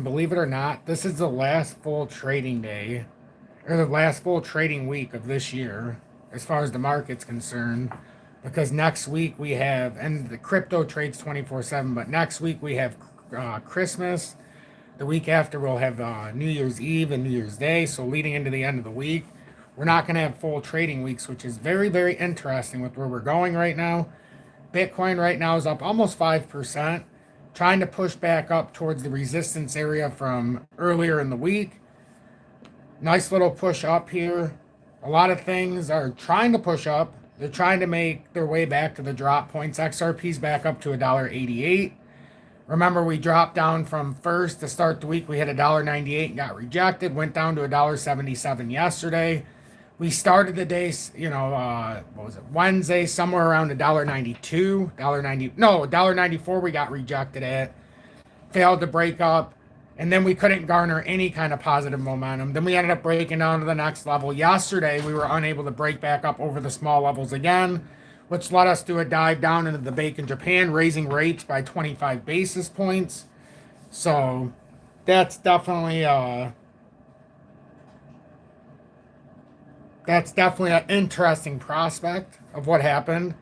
believe it or not, this is the last full trading day, or the last full trading week of this year, as far as the market's concerned. Because next week we have, and the crypto trades 24/7, but next week we have Christmas. The week after we'll have New Year's Eve and New Year's Day. So leading into the end of the week, we're not going to have full trading weeks, which is very, very interesting with where we're going right now. Bitcoin right now is up almost 5%, trying to push back up towards the resistance area from earlier in the week. Nice little push up here. A lot of things are trying to push up. They're trying to make their way back to the drop points. XRP's back up to $1.88. Remember, we dropped down from first to start the week. We hit $1.98 and got rejected. Went down to $1.77 yesterday. We started the day, what was it, Wednesday, somewhere around $1.92, $1.94 we got rejected at. Failed to break up. And then we couldn't garner any kind of positive momentum. Then we ended up breaking down to the next level. Yesterday, we were unable to break back up over the small levels again, which led us to a dive down into the Bank in Japan, raising rates by 25 basis points. So that's definitely an interesting prospect of what happened.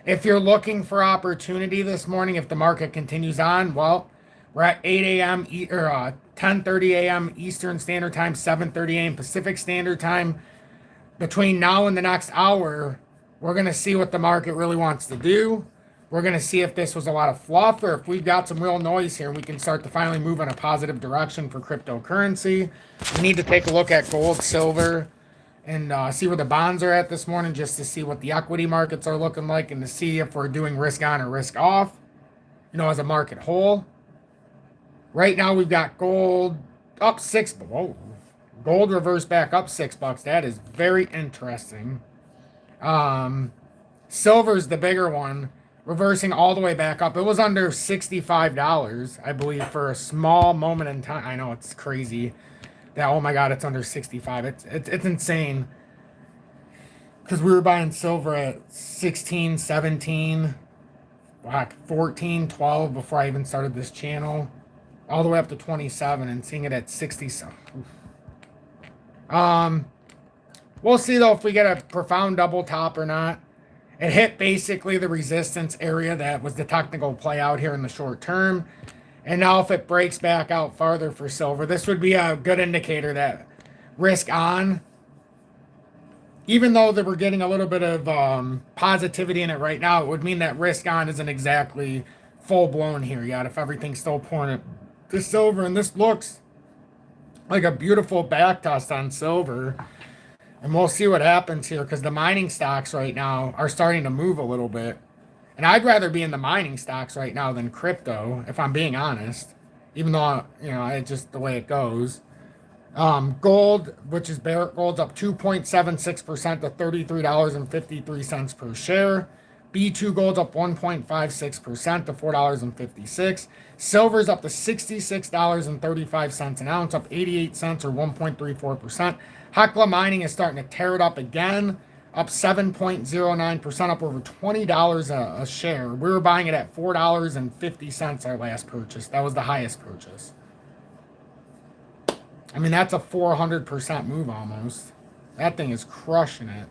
If you're looking for opportunity this morning, if the market continues on, well, we're at 8 a.m. or 10:30 a.m. Eastern Standard Time, 7:30 a.m. Pacific Standard Time. Between now and the next hour, we're going to see what the market really wants to do. We're going to see if this was a lot of fluff or if we've got some real noise here and we can start to finally move in a positive direction for cryptocurrency. We need to take a look at gold, silver, and see where the bonds are at this morning just to see what the equity markets are looking like and to see if we're doing risk on or risk off, as a market whole. Right now we've got gold up $6. Whoa. Gold reversed back up $6. That is very interesting. Silver's the bigger one, reversing all the way back up. It was under $65, I believe, for a small moment in time. I know it's crazy that, oh my God, it's under 65. It's insane. Because we were buying silver at 16, 17, 14, 12 before I even started this channel. All the way up to 27 and seeing it at 60. We'll see, though, if we get a profound double top or not. It hit basically the resistance area that was the technical play out here in the short term. And now if it breaks back out farther for silver, this would be a good indicator that risk on, even though that we're getting a little bit of positivity in it right now, it would mean that risk on isn't exactly full-blown here yet if everything's still pouring it to silver. And this looks like a beautiful back test on silver. And we'll see what happens here because the mining stocks right now are starting to move a little bit. And I'd rather be in the mining stocks right now than crypto, if I'm being honest. Even though, it's just the way it goes. Gold, which is Barrick Gold's up 2.76% to $33.53 per share. B2 Gold's up 1.56% to $4.56. Silver's up to $66.35 an ounce, up 88 cents or 1.34%. Hecla Mining is starting to tear it up again, up 7.09%, up over $20 a share. We were buying it at $4.50 our last purchase. That was the highest purchase. I mean, that's a 400% move almost. That thing is crushing it.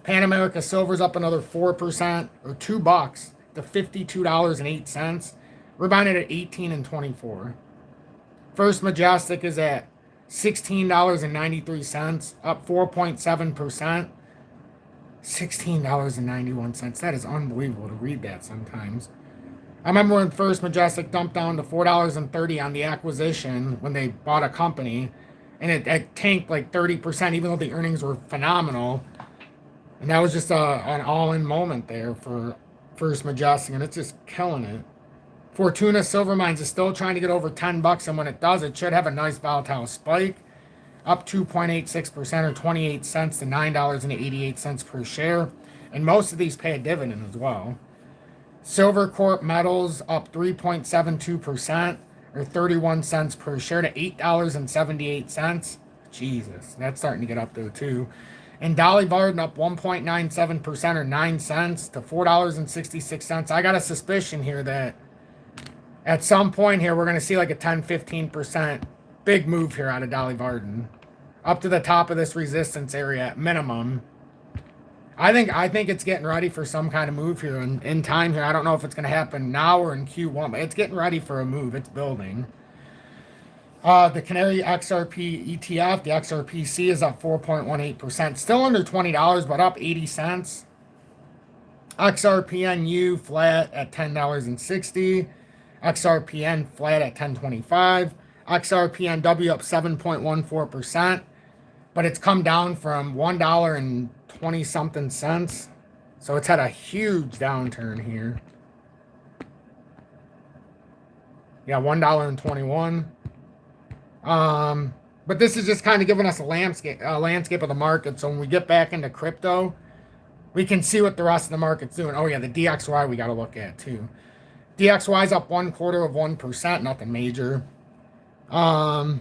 Pan America Silver's up another 4% or $2 to $52.08. We're buying it at 18 and 24. First Majestic is at $16.93, up 4.7%. $16.91. That is unbelievable to read that sometimes. I remember when First Majestic dumped down to $4.30 on the acquisition when they bought a company, and it tanked like 30%, even though the earnings were phenomenal. And that was just an all-in moment there for First Majestic, and it's just killing it. Fortuna Silver Mines is still trying to get over $10, and when it does, it should have a nice volatile spike, up 2.86% or 28 cents to $9.88 per share. And most of these pay a dividend as well. Silver Corp Metals up 3.72% or 31 cents per share to $8.78. Jesus, that's starting to get up there too. And Dolly Varden up 1.97% or 9 cents to $4.66. I got a suspicion here that At some point here, we're going to see like a 10-15% big move here out of Dolly Varden. Up to the top of this resistance area at minimum. I think it's getting ready for some kind of move here in time here. I don't know if it's going to happen now or in Q1, but it's getting ready for a move. It's building. The Canary XRP ETF, the XRPC, is up 4.18%. Still under $20, but up 80 cents. XRPNU flat at $10.60. XRPN flat at $10.25. XRPNW up 7.14%. But it's come down from $1.20 something cents. So it's had a huge downturn here. Yeah, $1.21. But this is just kind of giving us a landscape of the market. So when we get back into crypto, we can see what the rest of the market's doing. Oh yeah, the DXY we got to look at too. DXY is up 0.25%, nothing major. We'll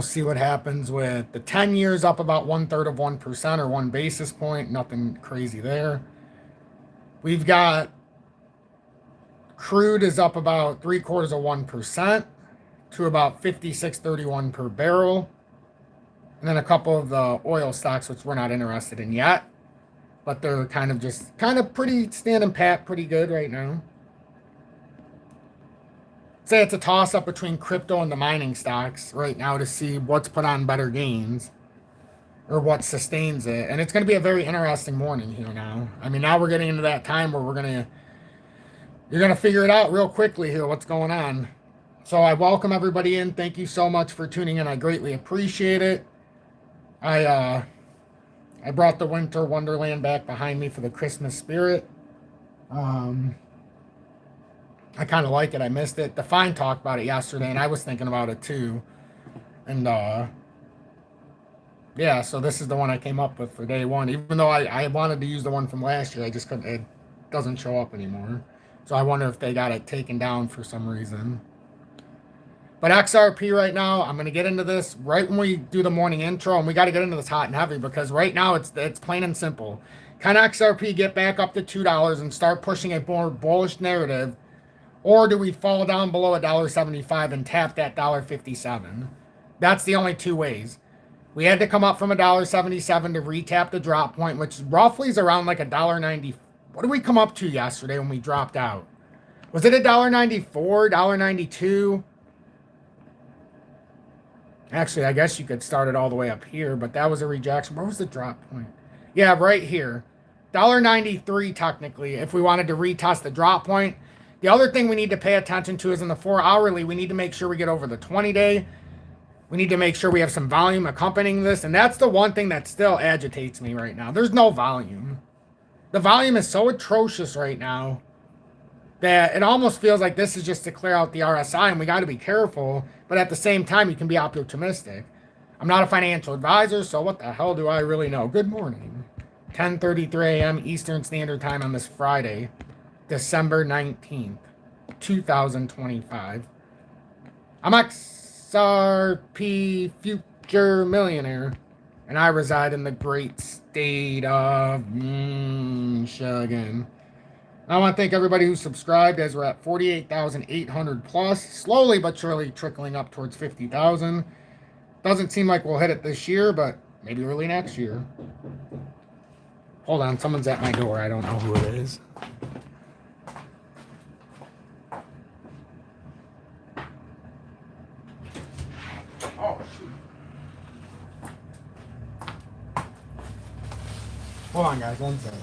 see what happens with the 10 years up about 1/3 or 1 basis point. Nothing crazy there. We've got crude is up about 0.75% to about 56.31 per barrel. And then a couple of the oil stocks, which we're not interested in yet. But they're kind of pretty standing pat, pretty good right now. Say it's a toss-up between crypto and the mining stocks right now to see what's put on better gains or what sustains it. And it's going to be a very interesting morning here now. I mean, now we're getting into that time where you're going to figure it out real quickly here, what's going on. So I welcome everybody in. Thank you so much for tuning in. I greatly appreciate it. I brought the Winter Wonderland back behind me for the Christmas spirit. I kind of like it. I missed it. Define talked about it yesterday, and I was thinking about it too. And yeah, so this is the one I came up with for day one. Even though I wanted to use the one from last year, I just couldn't. It doesn't show up anymore. So I wonder if they got it taken down for some reason. But XRP right now, I'm going to get into this right when we do the morning intro, and we got to get into this hot and heavy because right now it's plain and simple. Can XRP get back up to $2 and start pushing a more bullish narrative? Or do we fall down below $1.75 and tap that $1.57? That's the only two ways. We had to come up from $1.77 to retap the drop point, which roughly is around like $1.90. What did we come up to yesterday when we dropped out? Was it $1.94, $1.92? Actually, I guess you could start it all the way up here, but that was a rejection. Where was the drop point? Yeah, right here. $1.93 technically, if we wanted to retest the drop point. The other thing we need to pay attention to is in the 4-hourly, we need to make sure we get over the 20-day. We need to make sure we have some volume accompanying this. And that's the one thing that still agitates me right now. There's no volume. The volume is so atrocious right now that it almost feels like this is just to clear out the RSI, and we got to be careful. But at the same time, you can be optimistic. I'm not a financial advisor, so what the hell do I really know? Good morning. 10:33 a.m. Eastern Standard Time on this Friday, December 19th, 2025. I'm XRP Future Millionaire, and I reside in the great state of Michigan. I want to thank everybody who subscribed as we're at 48,800 plus, slowly but surely trickling up towards 50,000. Doesn't seem like we'll hit it this year, but maybe early next year. Hold on, someone's at my door. I don't know who it is. Oh, shoot. Hold on, guys, one second.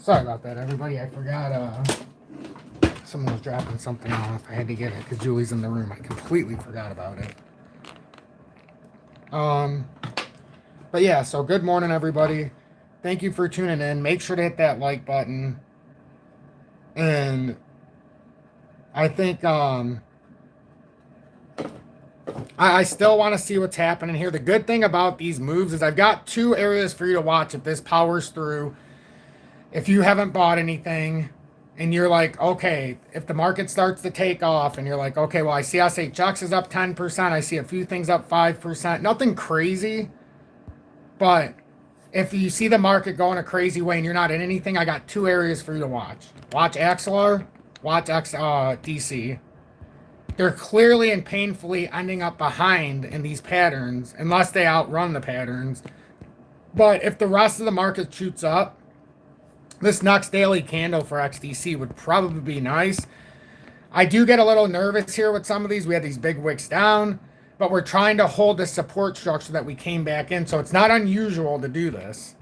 Sorry about that, everybody. I forgot someone was dropping something off. I had to get it because Julie's in the room. I completely forgot about it. But yeah, so good morning, everybody. Thank you for tuning in. Make sure to hit that like button. And I think I still want to see what's happening here. The good thing about these moves is I've got two areas for you to watch if this powers through. If you haven't bought anything and you're like, okay, if the market starts to take off and you're like, okay, well, I see SHX is up 10%. I see a few things up 5%. Nothing crazy. But if you see the market going a crazy way and you're not in anything, I got two areas for you to watch. Watch XLR, watch DC. They're clearly and painfully ending up behind in these patterns unless they outrun the patterns. But if the rest of the market shoots up, this next daily candle for XDC would probably be nice. I do get a little nervous here with some of these. We had these big wicks down, but we're trying to hold the support structure that we came back in. So it's not unusual to do this.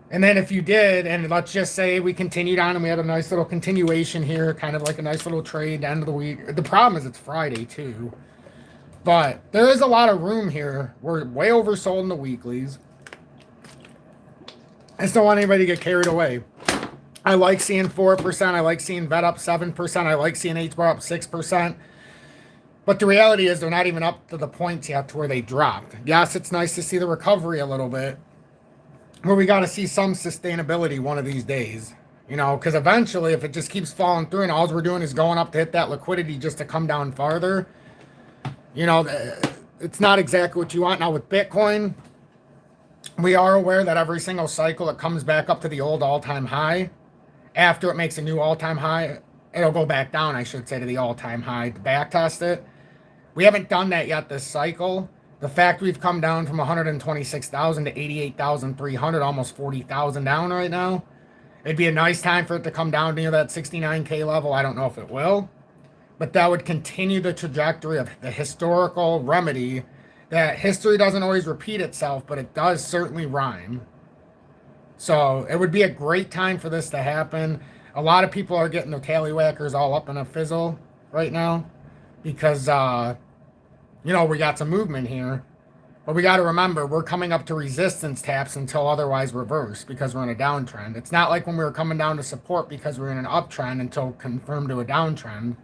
And then if you did, and let's just say we continued on and we had a nice little continuation here, kind of like a nice little trade end of the week. The problem is it's Friday too. But there is a lot of room here. We're way oversold in the weeklies. I just don't want anybody to get carried away. I like seeing 4%. I like seeing VET up 7%. I like seeing HBAR up 6%. But the reality is they're not even up to the points yet to where they dropped. Yes, it's nice to see the recovery a little bit. Where we got to see some sustainability one of these days. You know, because eventually if it just keeps falling through and all we're doing is going up to hit that liquidity just to come down farther, you know, it's not exactly what you want. Now with Bitcoin, we are aware that every single cycle it comes back up to the old all-time high. After it makes a new all-time high, it'll go back down, I should say, to the all-time high to back test it. We haven't done that yet this cycle. The fact we've come down from 126,000 to 88,300, almost 40,000 down right now. It'd be a nice time for it to come down near that 69K level. I don't know if it will. But that would continue the trajectory of the historical remedy that history doesn't always repeat itself, but it does certainly rhyme. So it would be a great time for this to happen. A lot of people are getting their tallywhackers all up in a fizzle right now because, you know, we got some movement here. But we got to remember, we're coming up to resistance taps until otherwise reversed because we're in a downtrend. It's not like when we were coming down to support because we're in an uptrend until confirmed to a downtrend.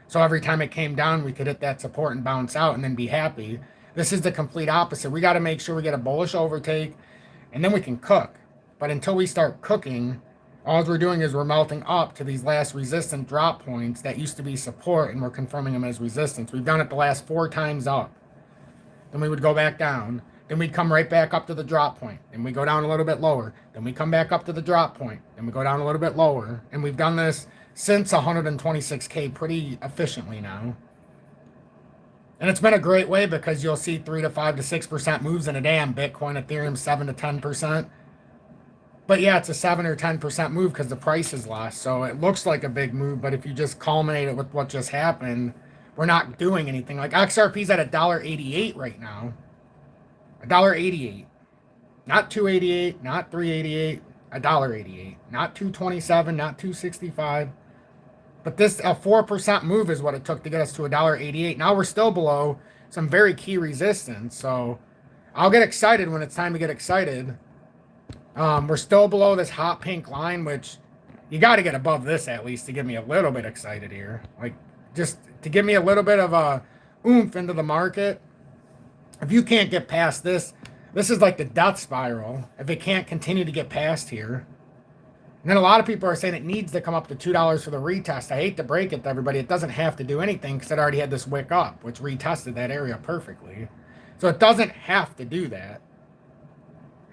So every time it came down, we could hit that support and bounce out and then be happy. This is the complete opposite. We got to make sure we get a bullish overtake and then we can cook. But until we start cooking, all we're doing is we're melting up to these last resistant drop points that used to be support and we're confirming them as resistance. We've done it the last 4 times up. Then we would go back down. Then we'd come right back up to the drop point. Then we go down a little bit lower. Then we come back up to the drop point. Then we go down a little bit lower. And we've done this since 126K pretty efficiently now. And it's been a great way because you'll see 3 to 5 to 6% moves in a day on Bitcoin, Ethereum 7 to 10%. But yeah, it's a 7 or 10% move because the price is less. So it looks like a big move, but if you just culminate it with what just happened, we're not doing anything. Like XRP's at $1.88 right now. $1.88. Not $2.88, not $3.88, $1.88. Not $2.27, not $2.65. But this, a 4% move is what it took to get us to $1.88. Now we're still below some very key resistance. So I'll get excited when it's time to get excited. We're still below this hot pink line, which you got to get above this at least to get me a little bit excited here. Like, just to give me a little bit of a oomph into the market. If you can't get past this, this is like the death spiral. If it can't continue to get past here. And then a lot of people are saying it needs to come up to $2 for the retest. I hate to break it to everybody. It doesn't have to do anything because it already had this wick up, which retested that area perfectly. So it doesn't have to do that.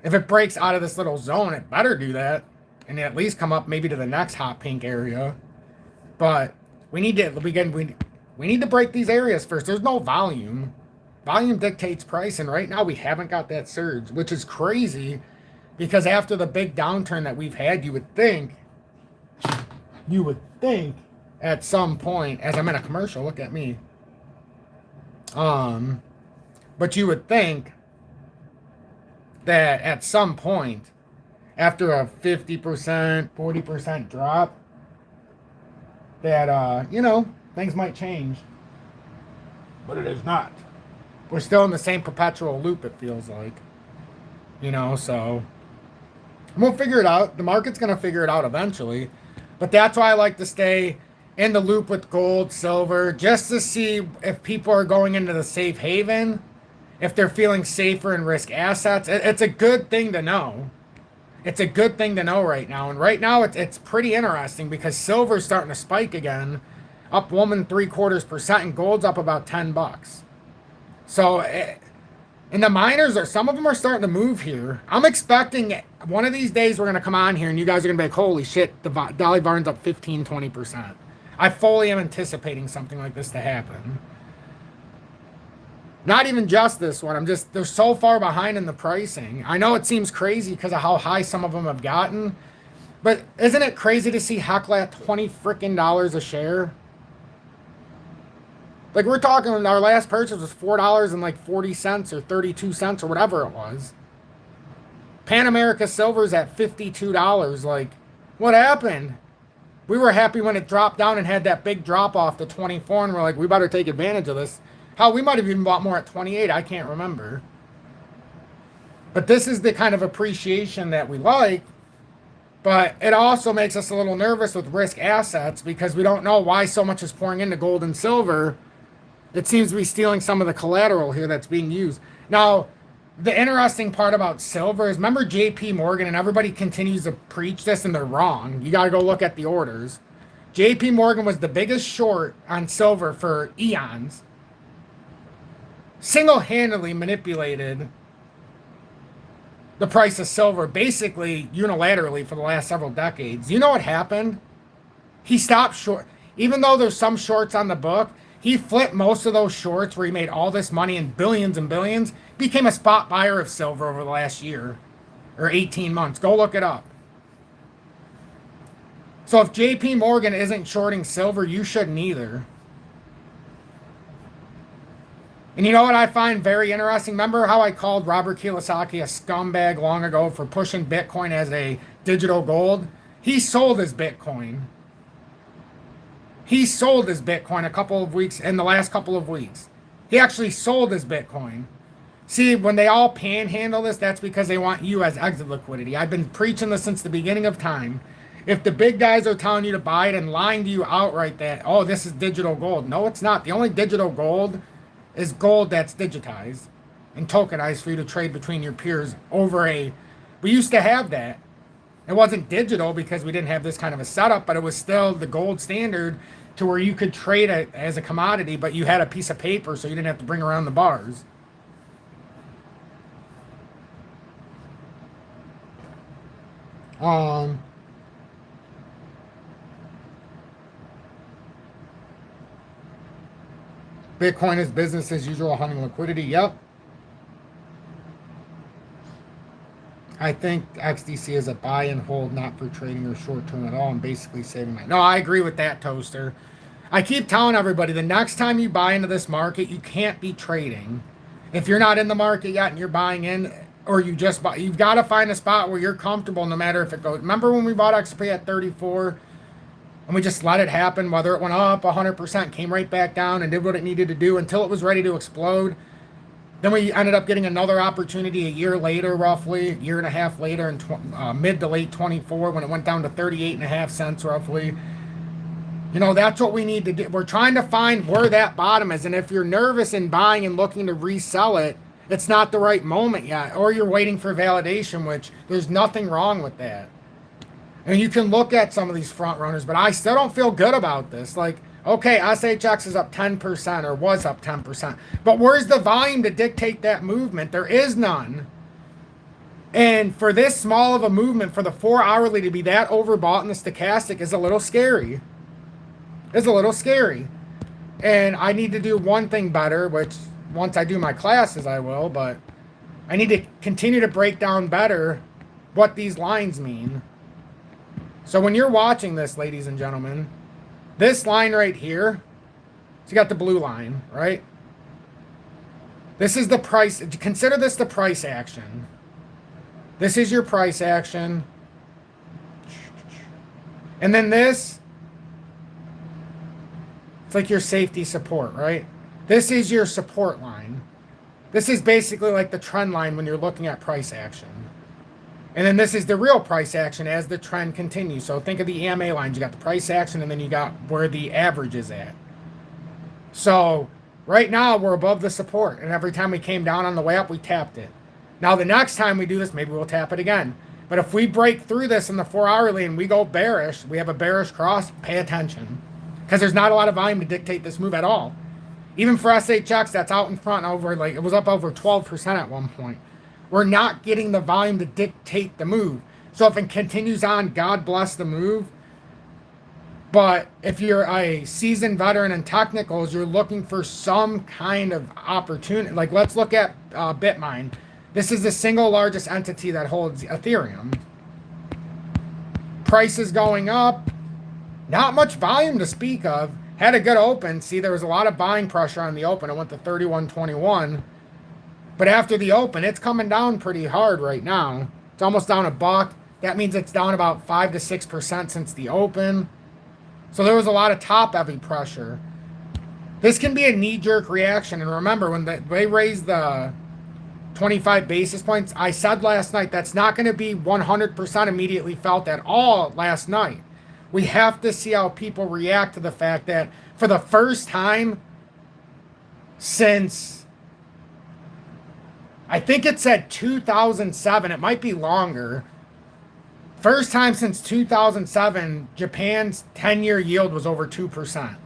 If it breaks out of this little zone, it better do that. And at least come up maybe to the next hot pink area. But we need to we need to break these areas first. There's no volume. Volume dictates price, and right now we haven't got that surge, which is crazy because after the big downturn that we've had, you would think at some point, as I'm in a commercial, look at me. But you would think that at some point after a 50%, 40% drop, that, things might change. But it is not. We're still in the same perpetual loop, it feels like. So we'll figure it out. The market's going to figure it out eventually. But that's why I like to stay in the loop with gold, silver, just to see if people are going into the safe haven, if they're feeling safer in risk assets. It's a good thing to know. It's a good thing to know right now. And right now, it's pretty interesting because silver's starting to spike again, up 1.75%, and gold's up about $10. So, and the miners some of them are starting to move here. I'm expecting one of these days we're going to come on here and you guys are going to be like, holy shit, the Dolly Varden's up 15-20%. I fully am anticipating something like this to happen. Not even just this one. They're so far behind in the pricing. I know it seems crazy because of how high some of them have gotten. But isn't it crazy to see Hecla at $20 freaking a share? Like, we're talking, our last purchase was $4.40 or 32 cents or whatever it was. Pan America Silver's at $52. Like, what happened? We were happy when it dropped down and had that big drop off to 24, and we're like, we better take advantage of this. Hell, we might have even bought more at 28. I can't remember. But this is the kind of appreciation that we like. But it also makes us a little nervous with risk assets because we don't know why so much is pouring into gold and silver. It seems to be stealing some of the collateral here that's being used. Now, the interesting part about silver is, remember JP Morgan, and everybody continues to preach this and they're wrong. You got to go look at the orders. JP Morgan was the biggest short on silver for eons. Single-handedly manipulated the price of silver basically unilaterally for the last several decades. You know what happened? He stopped short. Even though there's some shorts on the book, he flipped most of those shorts where he made all this money in billions and billions, became a spot buyer of silver over the last year or 18 months. Go look it up. So if JP Morgan isn't shorting silver, you shouldn't either. And you know what I find very interesting? Remember how I called Robert Kiyosaki a scumbag long ago for pushing Bitcoin as a digital gold? He sold his Bitcoin. He sold his Bitcoin in the last couple of weeks. He actually sold his Bitcoin. See, when they all panhandle this, that's because they want you as exit liquidity. I've been preaching this since the beginning of time. If the big guys are telling you to buy it and lying to you outright that, oh, this is digital gold. No, it's not. The only digital gold is gold that's digitized and tokenized for you to trade between your peers we used to have that. It wasn't digital because we didn't have this kind of a setup, but it was still the gold standard to where you could trade it as a commodity, but you had a piece of paper so you didn't have to bring around the bars. Bitcoin is business as usual, hunting liquidity. Yep. I think XDC is a buy and hold, not for trading or short term at all, and basically saving money. No, I agree with that, Toaster. I keep telling everybody, the next time you buy into this market, you can't be trading. If you're not in the market yet and you're buying in, or you just buy, you've got to find a spot where you're comfortable no matter if it goes. Remember when we bought XP at 34 and we just let it happen, whether it went up 100%, came right back down and did what it needed to do until it was ready to explode? Then we ended up getting another opportunity a year later, roughly, a year and a half later, in mid to late 24, when it went down to 38.5 cents, roughly. You know, that's what we need to do. We're trying to find where that bottom is. And if you're nervous in buying and looking to resell it, it's not the right moment yet. Or you're waiting for validation, which there's nothing wrong with that. And you can look at some of these front runners, but I still don't feel good about this. Like, okay, SHX is up 10% or was up 10%. But where's the volume to dictate that movement? There is none. And for this small of a movement, for the 4 hourly to be that overbought in the stochastic is a little scary. It's a little scary. And I need to do one thing better, which once I do my classes, I will. But I need to continue to break down better what these lines mean. So when you're watching this, ladies and gentlemen, this line right here, so you got the blue line, right? This is the price. Consider this the price action. This is your price action. And then this, it's like your safety support, right? This is your support line. This is basically like the trend line when you're looking at price action. And then this is the real price action as the trend continues. So think of the EMA lines. You got the price action, and then you got where the average is at. So right now we're above the support, and every time we came down on the way up, we tapped it. Now the next time we do this, maybe we'll tap it again. But if we break through this in the 4 hourly and we go bearish, we have a bearish cross, pay attention. Because there's not a lot of volume to dictate this move at all. Even for SHX, that's out in front over, like, it was up over 12% at one point. We're not getting the volume to dictate the move. So if it continues on, God bless the move. But if you're a seasoned veteran in technicals, you're looking for some kind of opportunity. Like, let's look at Bitmine. This is the single largest entity that holds Ethereum. Price is going up. Not much volume to speak of. Had a good open. See, there was a lot of buying pressure on the open. It went to 31.21. But after the open, it's coming down pretty hard right now. It's almost down $1. That means it's down about 5 to 6% since the open. So there was a lot of top-heavy pressure. This can be a knee-jerk reaction. And remember, when they raised the 25 basis points, I said last night that's not going to be 100% immediately felt at all last night. We have to see how people react to the fact that for the first time since, I think it said 2007, it might be longer. First time since 2007, Japan's 10-year yield was over 2%.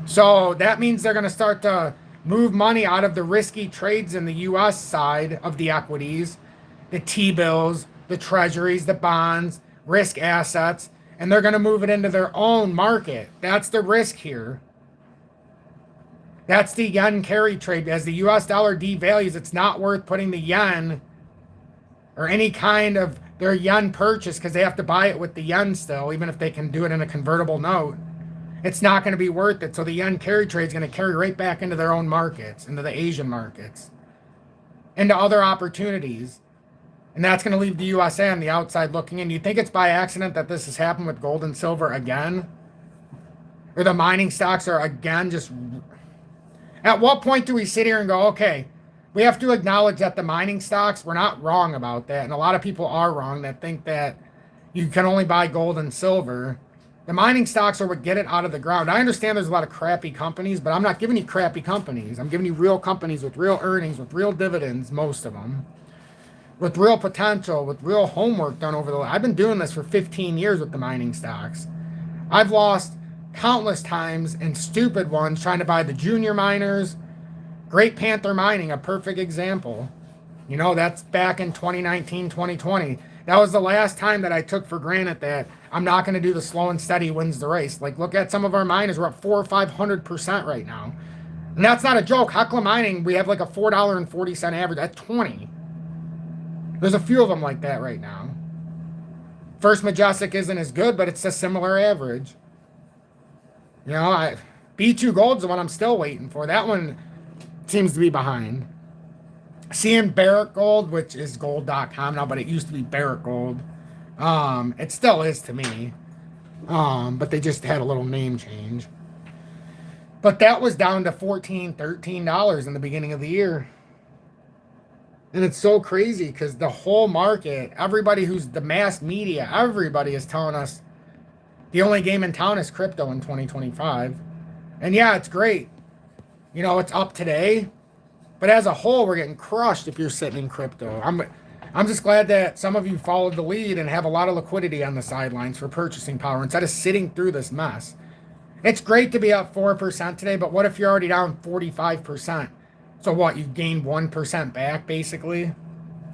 So that means they're going to start to move money out of the risky trades in the U.S. side of the equities, the T-bills, the treasuries, the bonds, risk assets, and they're going to move it into their own market. That's the risk here. That's the yen carry trade. As the U.S. dollar devalues, it's not worth putting the yen or any kind of their yen purchase because they have to buy it with the yen still, even if they can do it in a convertible note. It's not going to be worth it. So the yen carry trade is going to carry right back into their own markets, into the Asian markets, into other opportunities. And that's going to leave the USA on the outside looking in. Do you think it's by accident that this has happened with gold and silver again? Or the mining stocks are again just... At what point do we sit here and go, okay, we have to acknowledge that the mining stocks, we're not wrong about that. And a lot of people are wrong that think that you can only buy gold and silver. The mining stocks are what get it out of the ground. I understand there's a lot of crappy companies, but I'm not giving you crappy companies. I'm giving you real companies with real earnings, with real dividends, most of them. With real potential, with real homework done over the... I've been doing this for 15 years with the mining stocks. I've lost countless times in stupid ones trying to buy the junior miners. Great Panther Mining, a perfect example. You know, that's back in 2019, 2020. That was the last time that I took for granted that I'm not going to do the slow and steady wins the race. Like, look at some of our miners. We're up 400 or 500% right now. And that's not a joke. Hecla Mining, we have like a $4.40 average. That's 20. There's a few of them like that right now. First Majestic isn't as good, but it's a similar average. You know, B2 Gold's the one I'm still waiting for. That one seems to be behind. Seeing Barrick Gold, which is gold.com now, but it used to be Barrick Gold. It still is to me. But they just had a little name change. But that was down to $14, $13 in the beginning of the year. And it's so crazy because the whole market, everybody who's the mass media, everybody is telling us the only game in town is crypto in 2025. And yeah, it's great. You know, it's up today. But as a whole, we're getting crushed if you're sitting in crypto. I'm just glad that some of you followed the lead and have a lot of liquidity on the sidelines for purchasing power instead of sitting through this mess. It's great to be up 4% today, but what if you're already down 45%? So what, you gained 1% back, basically?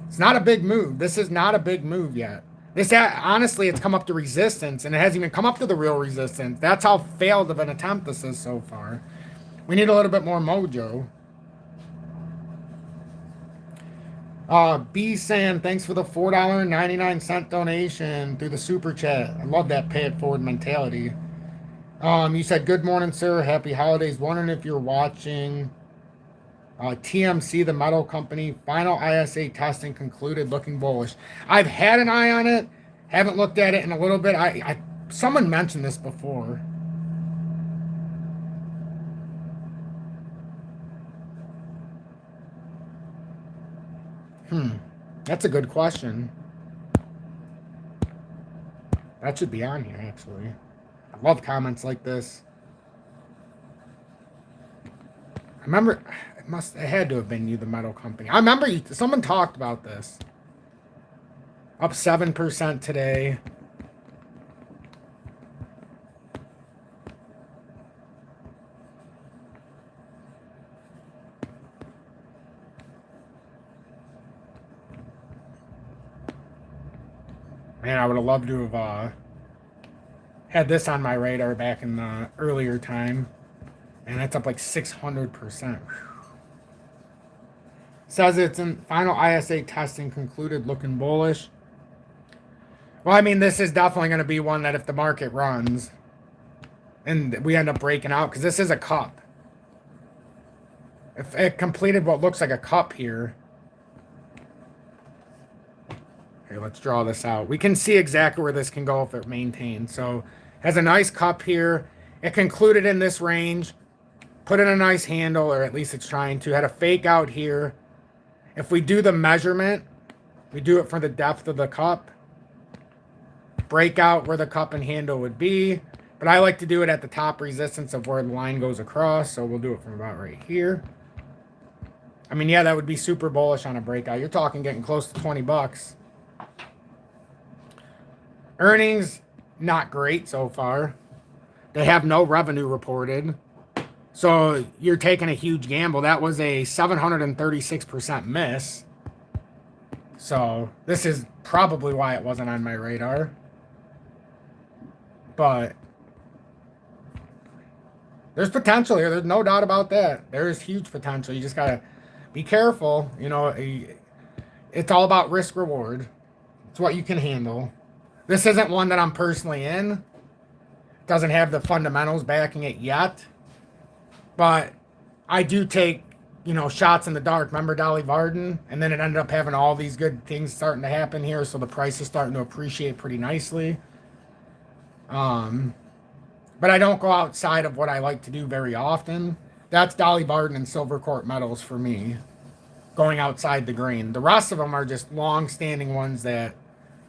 It's not a big move. This is not a big move yet. This, honestly, it's come up to resistance, and it hasn't even come up to the real resistance. That's how failed of an attempt this is so far. We need a little bit more mojo. B-San, thanks for the $4.99 donation through the super chat. I love that pay it forward mentality. You said, good morning, sir. Happy holidays. Wondering if you're watching TMC, the metal company, final ISA testing concluded, looking bullish. I've had an eye on it, haven't looked at it in a little bit. Someone mentioned this before. That's a good question. That should be on here, actually. I love comments like this. I remember it had to have been you, the metal company. I remember someone talked about this. Up 7% today. Man, I would have loved to have had this on my radar back in the earlier time. And that's up like 600%. Says it's in final ISA testing concluded, looking bullish. Well, I mean, this is definitely going to be one that if the market runs and we end up breaking out, because this is a cup. If it completed what looks like a cup here. Here, let's draw this out. We can see exactly where this can go if it maintains. So, has a nice cup here. It concluded in this range. Put in a nice handle, or at least it's trying to. Had a fake out here. If we do the measurement, we do it for the depth of the cup. Breakout where the cup and handle would be. But I like to do it at the top resistance of where the line goes across. So we'll do it from about right here. I mean, yeah, that would be super bullish on a breakout. You're talking getting close to 20 bucks. Earnings, not great so far. They have no revenue reported. So you're taking a huge gamble. That was a 736% miss. So this is probably why it wasn't on my radar. But there's potential here. There's no doubt about that. There is huge potential. You just got to be careful. You know, it's all about risk reward. It's what you can handle. This isn't one that I'm personally in. It doesn't have the fundamentals backing it yet. But I do take, you know, shots in the dark. Remember Dolly Varden? And then it ended up having all these good things starting to happen here. So the price is starting to appreciate pretty nicely. But I don't go outside of what I like to do very often. That's Dolly Varden and Silvercorp metals for me. Going outside the grain. The rest of them are just long-standing ones that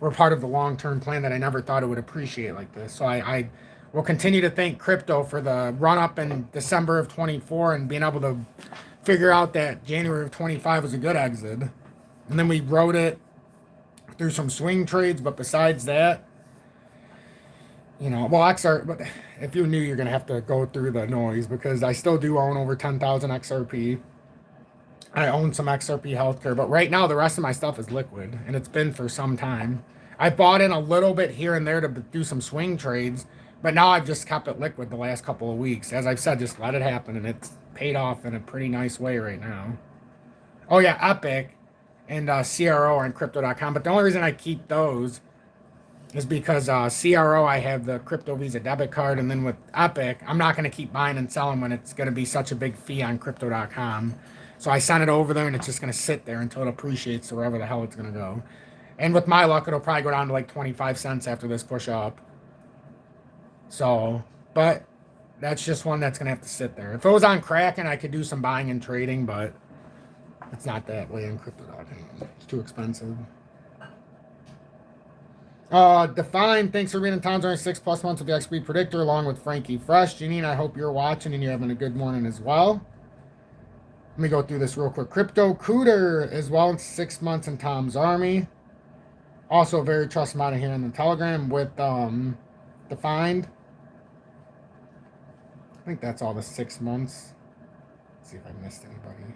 were part of the long-term plan that I never thought it would appreciate like this. So I will continue to thank crypto for the run-up in December of 24 and being able to figure out that January of 25 was a good exit. And then we rode it through some swing trades, but besides that, you know, well, but if you're new, you're going to have to go through the noise because I still do own over 10,000 XRP. I own some XRP healthcare, but right now the rest of my stuff is liquid, and it's been for some time. I bought in a little bit here and there to do some swing trades, but now I've just kept it liquid the last couple of weeks. As I've said, just let it happen, and it's paid off in a pretty nice way right now. Oh yeah, Epic and CRO on Crypto.com, but the only reason I keep those is because CRO, I have the Crypto Visa debit card, and then with Epic, I'm not going to keep buying and selling when it's going to be such a big fee on Crypto.com. So I sent it over there, and it's just going to sit there until it appreciates to wherever the hell it's going to go. And with my luck, it'll probably go down to like 25 cents after this push up. So, but that's just one that's going to have to sit there. If it was on Kraken, I could do some buying and trading, but it's not that way in Crypto.com. It's too expensive. Define, thanks for being in town during 6+ months of the XP Predictor, along with Frankie Fresh. Janine, I hope you're watching and you're having a good morning as well. Let me go through this real quick. Crypto Cooter as well, 6 months in Tom's Army. Also a very trusted model here in the Telegram with Defined. I think that's all the 6 months. Let's see if I missed anybody.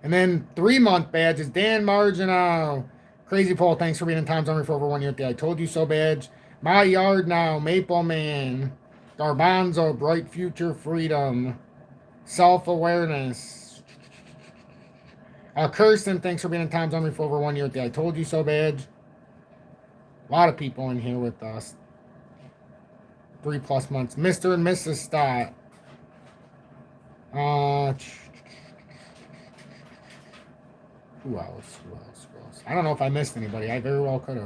And then 3-month badges. Dan Marginal. Crazy Pole, thanks for being in Tom's Army for over 1 year at the I Told You So badge. My Yard Now. Maple Man. Garbanzo. Bright Future Freedom. Self-awareness. Kirsten, thanks for being in Tom's Army for over 1 year at the I Told You So badge. A lot of people in here with us. 3+ months. Mr. and Mrs. Stott. Uh, who else? Who else? Who else? I don't know if I missed anybody. I very well could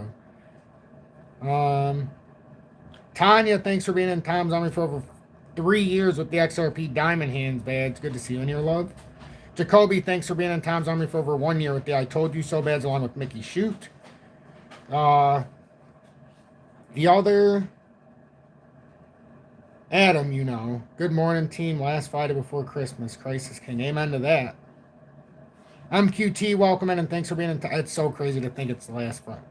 have. Tanya, thanks for being in Tom's Army for over 3 years with the XRP Diamond Hands badge. Good to see you in your love. Jacoby, thanks for being in Tom's Army for over 1 year with the I Told You So badge along with Mickey Shoot. The other Adam, you know. Good morning, team. Last Friday before Christmas. Crisis King. Amen to that. MQT, welcome in and thanks for being in. It's so crazy to think it's the last Friday.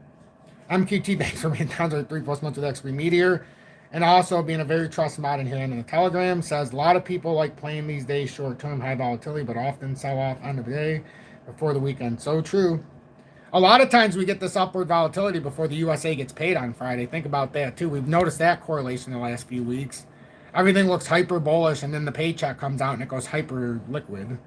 MQT, thanks for being down to 3+ months with XP Meteor. And also being a very trusted mod in here in the Telegram. Says a lot of people like playing these days short-term high volatility, but often sell off end of the day before the weekend. So true. A lot of times we get this upward volatility before the USA gets paid on Friday. Think about that too. We've noticed that correlation in the last few weeks. Everything looks hyper bullish and then the paycheck comes out and it goes hyper liquid.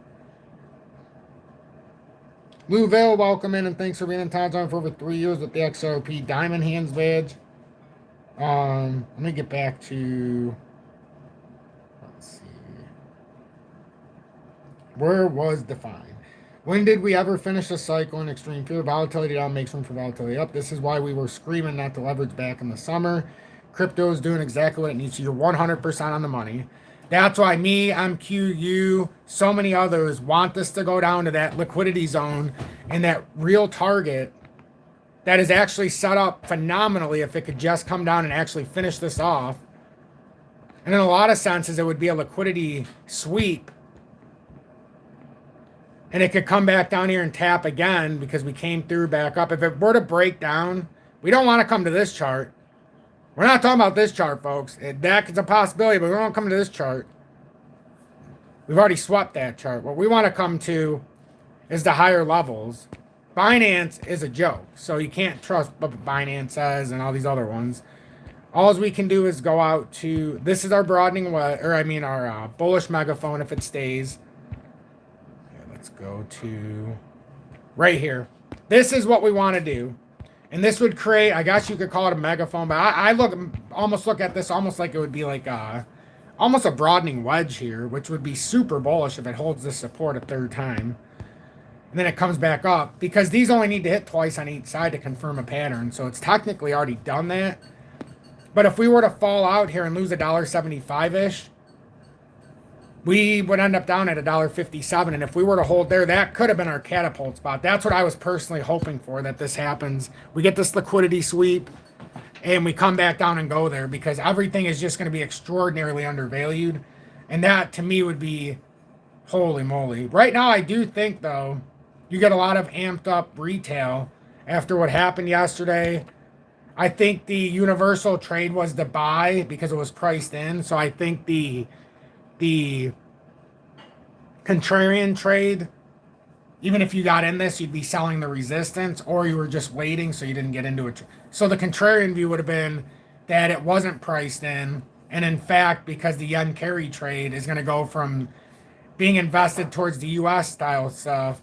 Lou Vale, welcome in and thanks for being in Tom's Army for over 3 years with the XRP Diamond Hands badge. Let me get back to, let's see, where was defined? When did we ever finish the cycle in extreme fear? Volatility down makes room for volatility up. This is why we were screaming not to leverage back in the summer. Crypto is doing exactly what it needs to. You're 100% on the money. That's why me, MQU, so many others want this to go down to that liquidity zone and that real target that is actually set up phenomenally if it could just come down and actually finish this off. And in a lot of senses, it would be a liquidity sweep. And it could come back down here and tap again because we came through back up. If it were to break down, we don't want to come to this chart. We're not talking about this chart, folks. That is a possibility, but we don't come to this chart. We've already swept that chart. What we want to come to is the higher levels. Binance is a joke, so you can't trust what Binance says and all these other ones. All we can do is go out to, this is our broadening, our bullish megaphone if it stays. Okay, let's go to right here. This is what we want to do. And this would create, I guess you could call it a megaphone, but I almost look at this almost like it would be like almost a broadening wedge here, which would be super bullish if it holds this support a third time. And then it comes back up because these only need to hit twice on each side to confirm a pattern. So it's technically already done that. But if we were to fall out here and lose $1.75-ish, we would end up down at $1.57. And if we were to hold there, that could have been our catapult spot. That's what I was personally hoping for, that this happens. We get this liquidity sweep and we come back down and go there because everything is just going to be extraordinarily undervalued. And that to me would be holy moly. Right now, I do think though, you get a lot of amped up retail after what happened yesterday. I think the universal trade was the buy because it was priced in. So I think the contrarian trade, even if you got in this, you'd be selling the resistance or you were just waiting so you didn't get into it. So the contrarian view would have been that it wasn't priced in. And in fact, because the yen carry trade is going to go from being invested towards the U.S. style stuff,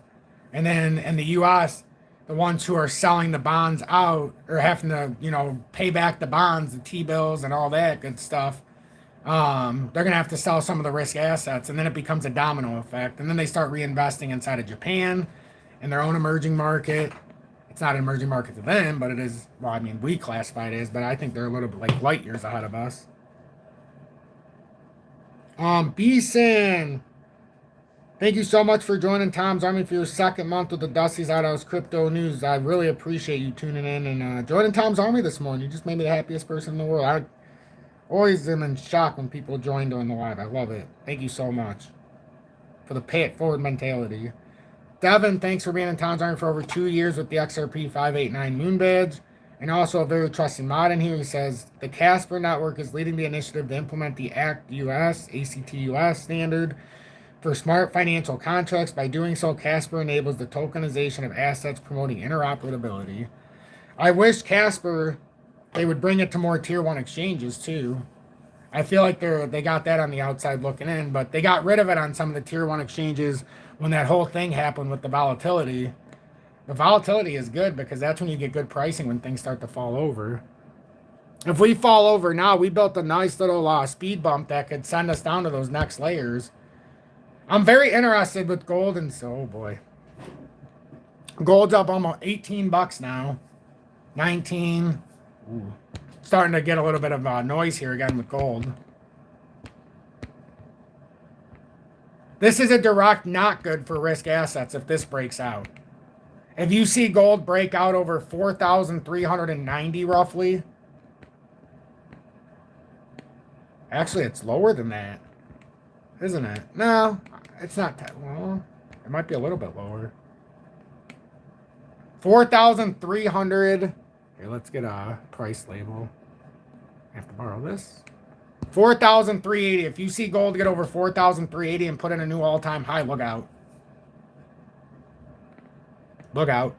and then in the U.S., the ones who are selling the bonds out or having to, pay back the bonds, the T-bills and all that good stuff, they're going to have to sell some of the risk assets, and then it becomes a domino effect. And then they start reinvesting inside of Japan in their own emerging market. It's not an emerging market to them, but it is, well, I mean, we classify it as, but I think they're a little bit like light years ahead of us. Beeson, thank you so much for joining Tom's Army for your second month with the Dusty's Outhouse Crypto News. I really appreciate you tuning in and joining Tom's Army this morning. You just made me the happiest person in the world. I always am in shock when people join during the live. I love it. Thank you so much for the pay it forward mentality. Devin, thanks for being in Tom's Army for over 2 years with the XRP 589 Moon badge. And also a very trusted mod in here. He says, the Casper Network is leading the initiative to implement the ACT US standard for smart financial contracts. By doing so, Casper enables the tokenization of assets, promoting interoperability. I wish Casper, they would bring it to more tier 1 exchanges too. I feel like they got that on the outside looking in, but they got rid of it on some of the tier 1 exchanges when that whole thing happened with the volatility. The volatility is good because that's when you get good pricing when things start to fall over. If we fall over now, we built a nice little speed bump that could send us down to those next layers. I'm very interested with gold and so, oh boy. Gold's up almost 18 bucks now. 19. Ooh. Starting to get a little bit of noise here again with gold. This is a direct not good for risk assets if this breaks out. If you see gold break out over 4,390 roughly. Actually, it's lower than that. Isn't it? No, it's not that. Well, it might be a little bit lower. 4,300. Here, let's get a price label. I have to borrow this. 4,380. If you see gold get over 4,380 and put in a new all-time high, look out. Look out.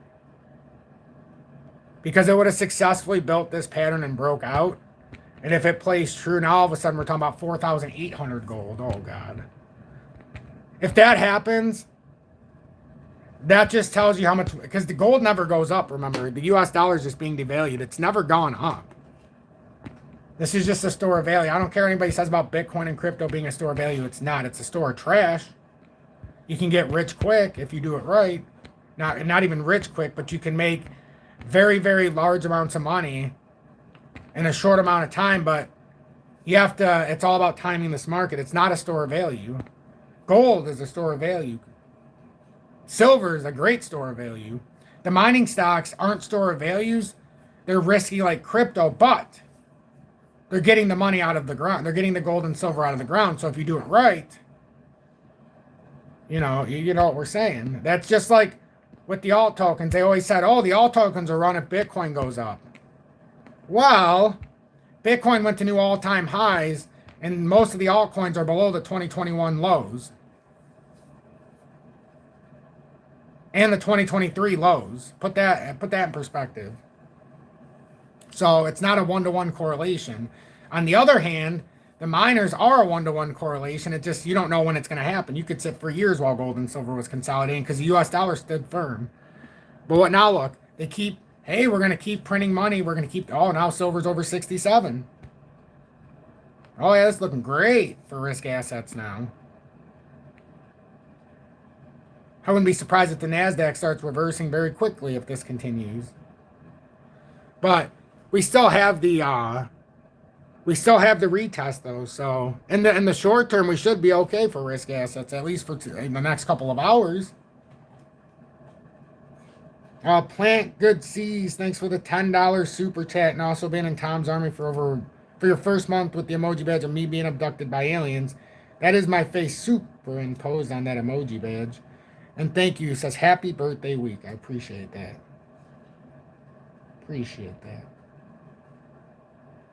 Because it would have successfully built this pattern and broke out. And if it plays true, now all of a sudden we're talking about 4,800 gold. Oh, God. If that happens, that just tells you how much... Because the gold never goes up, remember. The U.S. dollar is just being devalued. It's never gone up. This is just a store of value. I don't care what anybody says about Bitcoin and crypto being a store of value. It's not. It's a store of trash. You can get rich quick if you do it right. Not even rich quick, but you can make very, very large amounts of money in a short amount of time. But you have to... It's all about timing this market. It's not a store of value. Gold is a store of value. Silver is a great store of value. The mining stocks aren't store of values. They're risky like crypto, but they're getting the money out of the ground. They're getting the gold and silver out of the ground. So if you do it right, you know what we're saying. That's just like with the alt tokens. They always said, oh, the alt tokens will run if Bitcoin goes up. Well, Bitcoin went to new all-time highs, and most of the altcoins are below the 2021 lows. And the 2023 lows. Put that in perspective. So it's not a one-to-one correlation. On the other hand, the miners are a one-to-one correlation. It just, you don't know when it's going to happen. You could sit for years while gold and silver was consolidating because the U.S. dollar stood firm. But what now? Look, they keep, hey, we're going to keep printing money. We're going to keep, oh, now silver's over 67. Oh, yeah, that's looking great for risk assets now. I wouldn't be surprised if the NASDAQ starts reversing very quickly if this continues. But we still have the retest though. So in the short term, we should be okay for risk assets, at least for in the next couple of hours. Plant Good Seas, thanks for the $10 super chat and also being in Tom's Army for your first month with the emoji badge of me being abducted by aliens. That is my face superimposed on that emoji badge. And thank you. It says happy birthday week. I appreciate that. Appreciate that.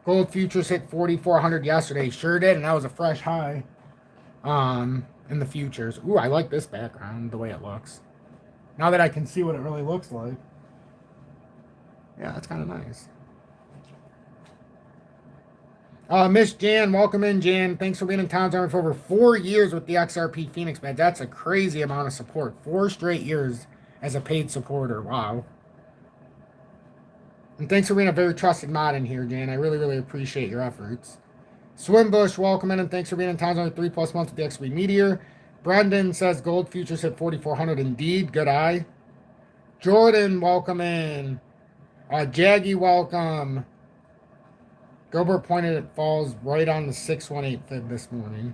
Gold futures hit 4,400 yesterday. Sure did, and that was a fresh high. In the futures. Ooh, I like this background, the way it looks. Now that I can see what it really looks like. Yeah, that's kind of nice. Miss Jan, welcome in, Jan. Thanks for being in Tom's Army for over 4 years with the XRP Phoenix badge. That's a crazy amount of support. 4 straight years as a paid supporter. Wow. And thanks for being a very trusted mod in here, Jan. I really, really appreciate your efforts. Swimbush, welcome in, and thanks for being in Tom's Army 3+ months with the XRP Meteor. Brendan says gold futures hit 4,400. Indeed, good eye. Jordan, welcome in. Jaggy, welcome. Gilbert pointed it falls right on the 618 fib this morning.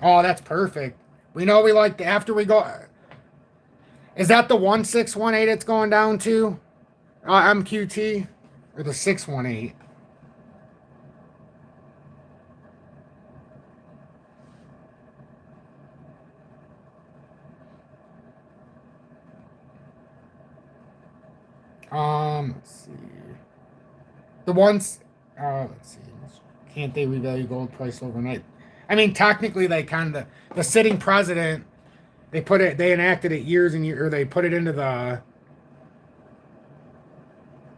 Oh, that's perfect. We know we like the, after we go. Is that the 1618 it's going down to? MQT? Or the 618? Let's see. The ones, let's see. Can't they revalue gold price overnight? I mean, technically, they kind of, the sitting president, they enacted it years and years, or they put it into the,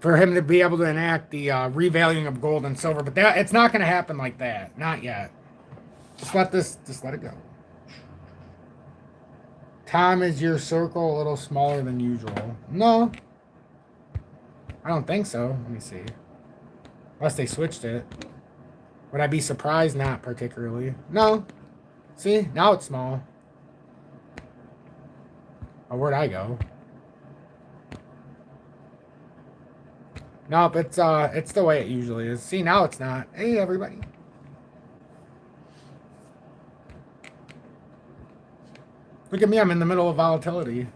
for him to be able to enact the revaluing of gold and silver. But that, it's not going to happen like that. Not yet. Just let it go. Tom, is your circle a little smaller than usual? No. I don't think so. Let me see. Unless they switched it. Would I be surprised? Not particularly. No. See, now it's small. Oh, where'd I go? Nope, it's the way it usually is. See, now it's not. Hey, everybody. Look at me, I'm in the middle of volatility.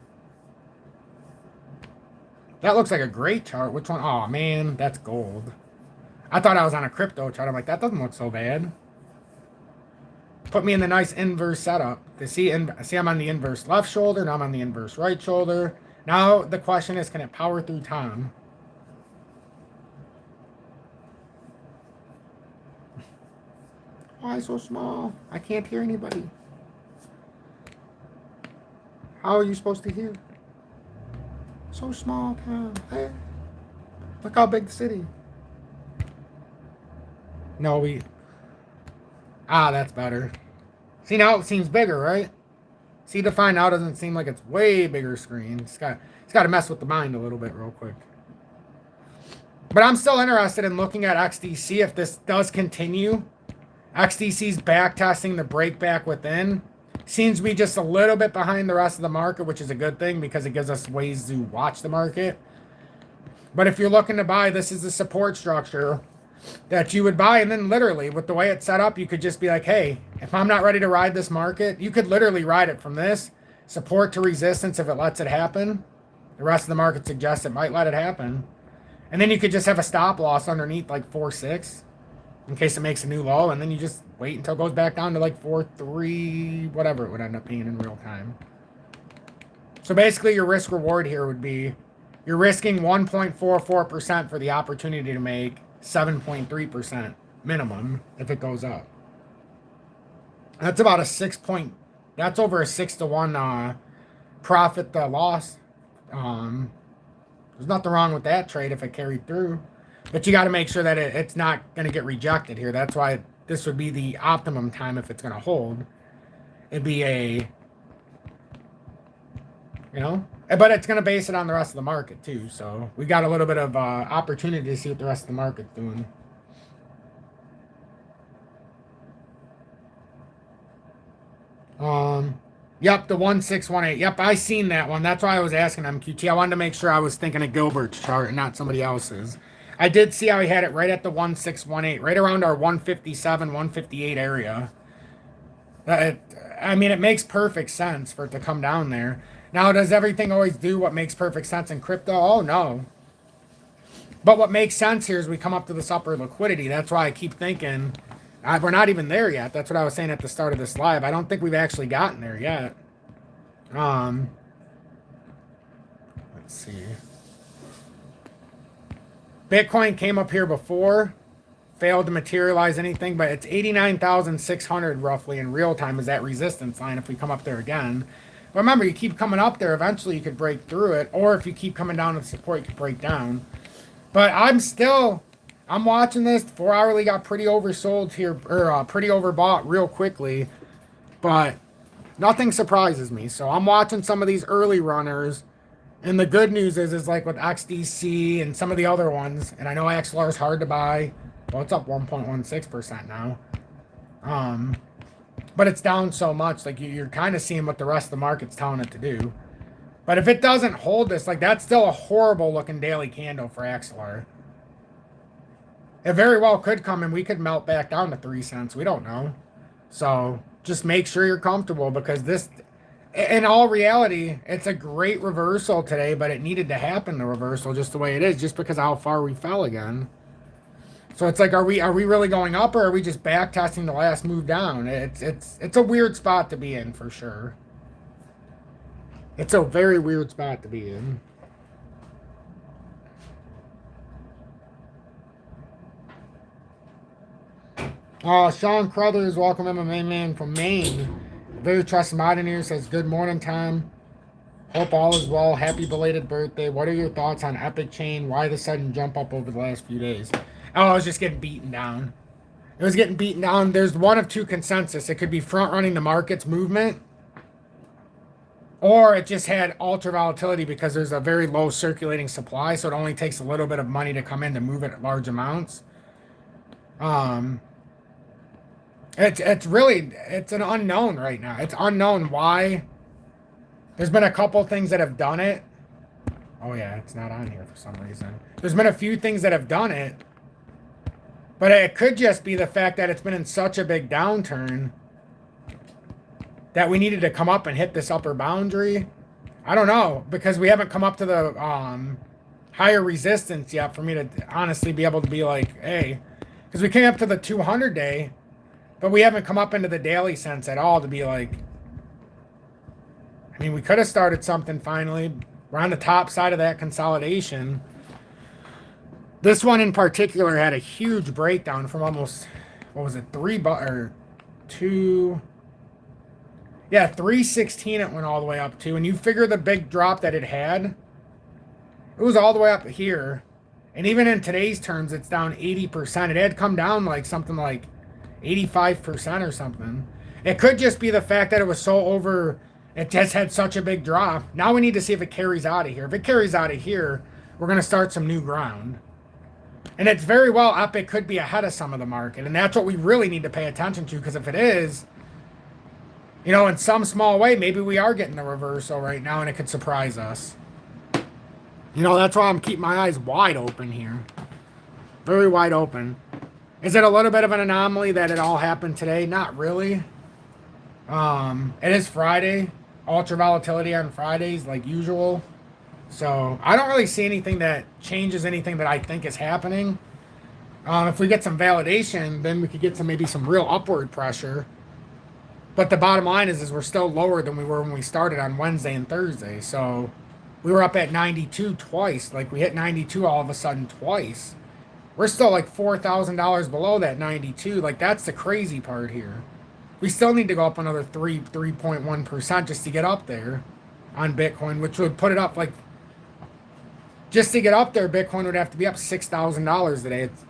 That looks like a great chart. Which one? Oh, man, that's gold. I thought I was on a crypto chart. I'm like, that doesn't look so bad. Put me in the nice inverse setup. To see, I'm on the inverse left shoulder. Now I'm on the inverse right shoulder. Now the question is, can it power through time? Why so small? I can't hear anybody. How are you supposed to hear? So small town. Hey, look how big the city. No, we... Ah, that's better. See, now it seems bigger, right? See, Define now doesn't seem like it's way bigger screen. It's got to mess with the mind a little bit real quick. But I'm still interested in looking at XDC if this does continue. XDC's back testing the breakback within. Seems to be just a little bit behind the rest of the market, which is a good thing because it gives us ways to watch the market. But if you're looking to buy, this is the support structure that you would buy. And then literally, with the way it's set up, you could just be like, hey, if I'm not ready to ride this market, you could literally ride it from this. Support to resistance if it lets it happen. The rest of the market suggests it might let it happen. And then you could just have a stop loss underneath like 4.6 in case it makes a new low. And then you just wait until it goes back down to like 4.3, whatever it would end up being in real time. So basically your risk reward here would be you're risking 1.44% for the opportunity to make 7.3% minimum if it goes up. That's about a that's over a 6-to-1 profit to loss. There's nothing wrong with that trade if it carried through. But you got to make sure that it's not going to get rejected here. That's why this would be the optimum time if it's going to hold. It'd be but it's going to base it on the rest of the market too. So we got a little bit of opportunity to see what the rest of the market's doing. Yep, the 1618. Yep, I seen that one. That's why I was asking MQT. I wanted to make sure I was thinking of Gilbert's chart and not somebody else's. I did see how he had it right at the 1618, right around our 157, 158 area. I mean, it makes perfect sense for it to come down there. Now, does everything always do what makes perfect sense in crypto? Oh, no. But what makes sense here is we come up to this upper liquidity. That's why I keep thinking we're not even there yet. That's what I was saying at the start of this live. I don't think we've actually gotten there yet. Let's see. Bitcoin came up here before, failed to materialize anything, but it's 89,600 roughly in real time is that resistance line if we come up there again. But remember, you keep coming up there, eventually you could break through it, or if you keep coming down to support, you could break down. But I'm watching this. 4 hourly got pretty oversold here, or pretty overbought real quickly, but nothing surprises me. So I'm watching some of these early runners. And the good news is like with XDC and some of the other ones, and I know XLR is hard to buy. Well, it's up 1.16% now. But it's down so much, like you're kind of seeing what the rest of the market's telling it to do. But if it doesn't hold this, like that's still a horrible looking daily candle for XLR. It very well could come and we could melt back down to 3 cents. We don't know. So just make sure you're comfortable because this... In all reality, it's a great reversal today, but it needed to happen, the reversal, just the way it is, just because of how far we fell again. So it's like, are we really going up, or are we just back testing the last move down? It's a weird spot to be in, for sure. It's a very weird spot to be in. Sean Crothers, welcome MMA man from Maine. Very trusted Mountaineer says, good morning, Tom. Hope all is well. Happy belated birthday. What are your thoughts on Epic Chain? Why the sudden jump up over the last few days? Oh, I was just getting beaten down. It was getting beaten down. There's one of two consensus. It could be front-running the market's movement, or it just had ultra volatility because there's a very low circulating supply, so it only takes a little bit of money to come in to move it at large amounts. It's really it's an unknown right now. It's unknown why. There's been a couple things that have done it. Oh yeah, it's not on here for some reason. There's been a few things that have done it, but it could just be the fact that it's been in such a big downturn that we needed to come up and hit this upper boundary. I don't know, because we haven't come up to the higher resistance yet for me to honestly be able to be like, hey, because we came up to the 200 day, but we haven't come up into the daily sense at all to be like, I mean, we could have started something finally. We're on the top side of that consolidation. This one in particular had a huge breakdown from almost, what was it, or two, yeah, 316 it went all the way up to. And you figure the big drop that it had, it was all the way up here. And even in today's terms, it's down 80%. It had come down like something like 85% or something. It could just be the fact that it was so over, it just had such a big drop. Now we need to see if it carries out of here. If it carries out of here, we're going to start some new ground. And it's very well up. It could be ahead of some of the market. And that's what we really need to pay attention to, because if it is, you know, in some small way, maybe we are getting the reversal right now and it could surprise us. You know, that's why I'm keeping my eyes wide open here. Very wide open. Is it a little bit of an anomaly that it all happened today? Not really. It is Friday. Ultra volatility on Fridays like usual. So I don't really see anything that changes anything that I think is happening. If we get some validation, then we could get maybe some real upward pressure. But the bottom line is we're still lower than we were when we started on Wednesday and Thursday. So we were up at 92 twice. Like we hit 92 all of a sudden twice. We're still like $4,000 below that 92. Like that's the crazy part here. We still need to go up another 3.1% just to get up there on Bitcoin, which would put it up like, just to get up there, Bitcoin would have to be up $6,000 today. It's,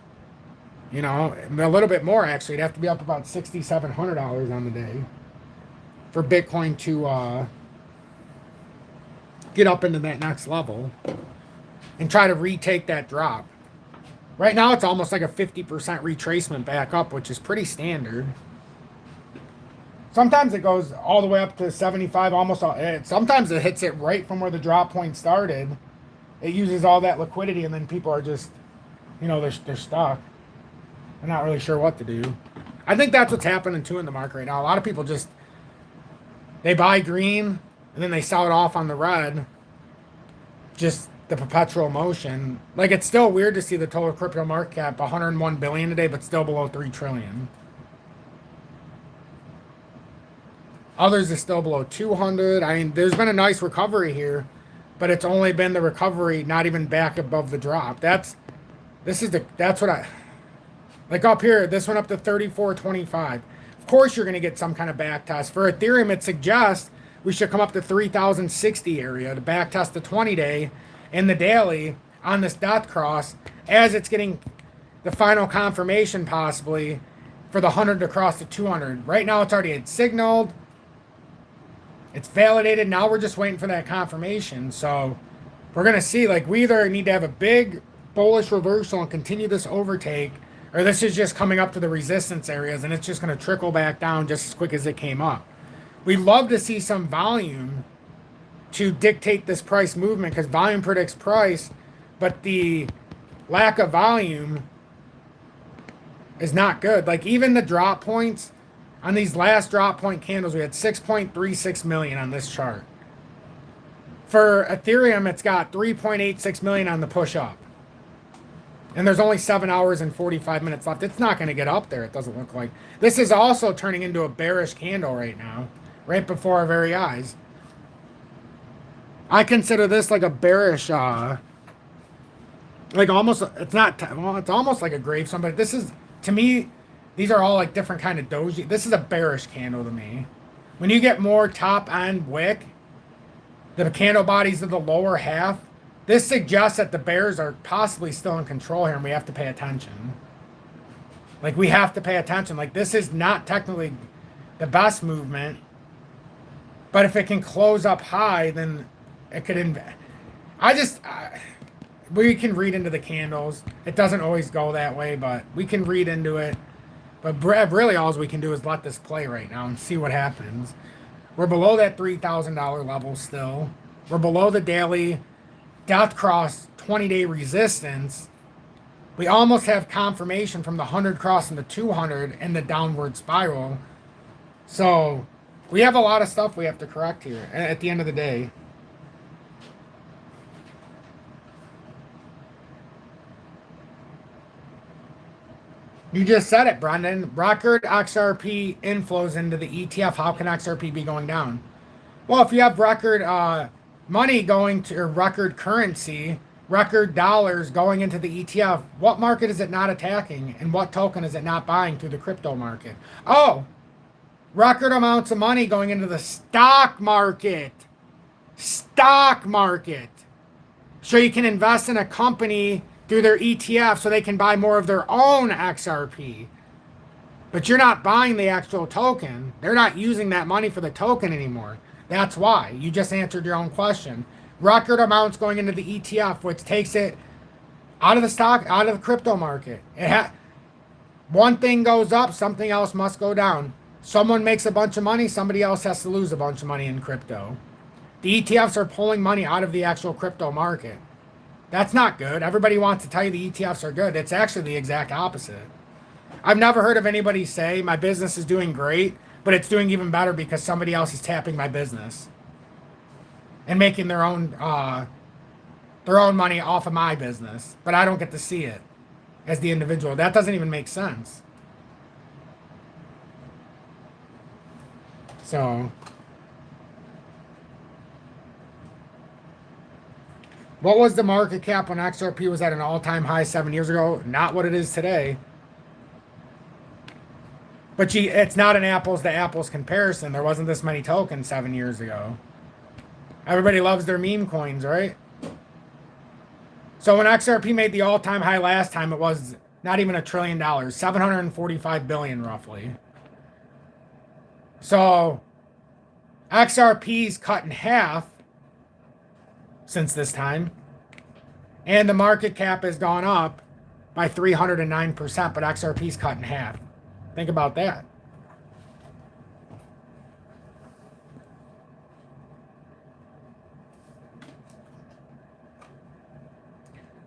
you know, a little bit more actually. It'd have to be up about $6,700 on the day for Bitcoin to get up into that next level and try to retake that drop. Right now, it's almost like a 50% retracement back up, which is pretty standard. Sometimes it goes all the way up to 75, almost all. Sometimes it hits it right from where the drop point started. It uses all that liquidity, and then people are just, you know, they're stuck. They're not really sure what to do. I think that's what's happening too in the market right now. A lot of people just, they buy green and then they sell it off on the red. Just the perpetual motion. Like, it's still weird to see the total crypto market cap 101 billion today, but still below 3 trillion. Others are still below 200. I mean, there's been a nice recovery here, but it's only been the recovery, not even back above the drop. That's what I, like up here, this went up to 34.25. Of course, you're going to get some kind of back test. For Ethereum, it suggests we should come up to 3,060 area to back test the 20-day and the daily on this dot cross as it's getting the final confirmation possibly for the 100 to cross the 200. Right now, it's already signaled. It's validated. Now we're just waiting for that confirmation. So we're going to see, like, we either need to have a big bullish reversal and continue this overtake, or this is just coming up to the resistance areas and it's just going to trickle back down just as quick as it came up. We'd love to see some volume to dictate this price movement, because volume predicts price, but the lack of volume is not good. Like, even the drop points on these last drop point candles, we had 6.36 million on this chart. For Ethereum, it's got 3.86 million on the push up. And there's only 7 hours and 45 minutes left. It's not going to get up there, it doesn't look like. This is also turning into a bearish candle right now, right before our very eyes. I consider this like a bearish, like almost, it's not, well, it's almost like a gravestone, but this is, to me, these are all like different kind of doji. This is a bearish candle to me. When you get more top end wick, the candle bodies of the lower half, this suggests that the bears are possibly still in control here and we have to pay attention. Like, we have to pay attention. Like, this is not technically the best movement, but if it can close up high, then it could we can read into the candles. It doesn't always go that way, but we can read into it. But really, all we can do is let this play right now and see what happens. We're below that $3,000 level still. We're below the daily death cross 20-day resistance. We almost have confirmation from the 100 crossing the 200 and the downward spiral. So we have a lot of stuff we have to correct here at the end of the day. You just said it, Brendan. Record XRP inflows into the ETF. How can XRP be going down? Well, if you have record money going to, or record currency, record dollars going into the ETF, what market is it not attacking? And what token is it not buying through the crypto market? Oh, record amounts of money going into the stock market. Stock market. So you can invest in a company through their ETF so they can buy more of their own XRP. But you're not buying the actual token. They're not using that money for the token anymore. That's why. You just answered your own question. Record amounts going into the ETF, which takes it out of the stock, out of the crypto market. One thing goes up, something else must go down. Someone makes a bunch of money, somebody else has to lose a bunch of money in crypto. The ETFs are pulling money out of the actual crypto market. That's not good. Everybody wants to tell you the ETFs are good. It's actually the exact opposite. I've never heard of anybody say my business is doing great, but it's doing even better because somebody else is tapping my business and making their own money off of my business, but I don't get to see it as the individual. That doesn't even make sense. So what was the market cap when XRP was at an all-time high 7 years ago? Not what it is today. But it's not an apples to apples comparison. There wasn't this many tokens 7 years ago. Everybody loves their meme coins, right? So when XRP made the all-time high last time, it was not even $1 trillion, 745 billion roughly. So XRP's cut in half since this time, and the market cap has gone up by 309%, but XRP's cut in half. Think about that.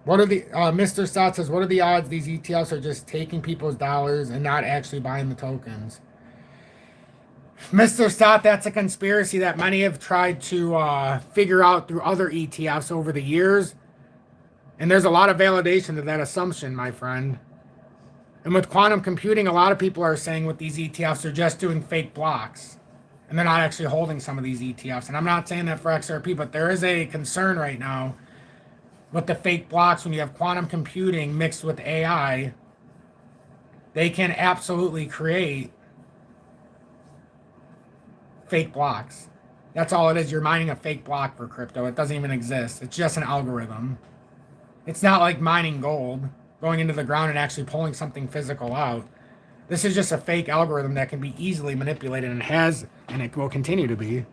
What are the Mr. Stott says, what are the odds these ETFs are just taking people's dollars and not actually buying the tokens? Mr. Stott, that's a conspiracy that many have tried to figure out through other ETFs over the years. And there's a lot of validation to that assumption, my friend. And with quantum computing, a lot of people are saying with these ETFs, they're just doing fake blocks. And they're not actually holding some of these ETFs. And I'm not saying that for XRP, but there is a concern right now with the fake blocks when you have quantum computing mixed with AI. They can absolutely create fake blocks. That's all it is. You're mining a fake block for crypto. It doesn't even exist. It's just an algorithm. It's not like mining gold, going into the ground and actually pulling something physical out. This is just a fake algorithm that can be easily manipulated and has, and it will continue to be.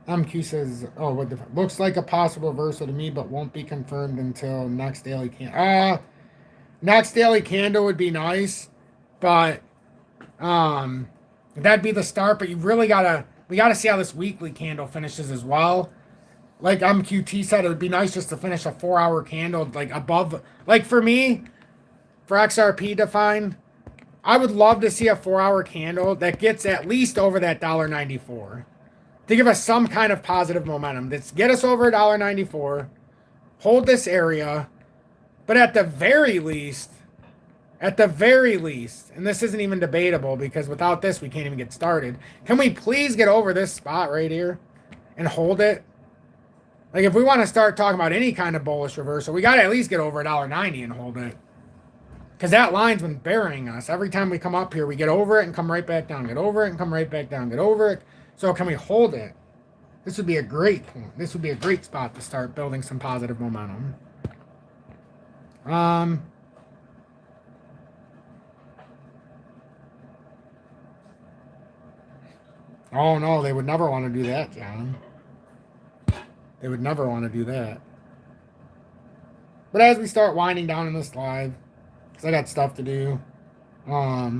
MQ says, oh, what the looks like a possible reversal to me, but won't be confirmed until next daily candle. Next daily candle would be nice, but that'd be the start. But we gotta see how this weekly candle finishes as well. Like MQT said, it would be nice just to finish a 4-hour candle like above. Like for me, for XRP defined, I would love to see a 4-hour candle that gets at least over that $1.94 to give us some kind of positive momentum. Let's get us over $1.94, hold this area, but at the very least, and this isn't even debatable because without this, we can't even get started. Can we please get over this spot right here and hold it? Like if we want to start talking about any kind of bullish reversal, we got to at least get over $1.90 and hold it. Because that line's been burying us. Every time we come up here, we get over it and come right back down. Get over it and come right back down. Get over it. So can we hold it? This would be a great point. This would be a great spot to start building some positive momentum. Oh no, they would never want to do that, John. They would never want to do that. But as we start winding down in this live, because I got stuff to do, I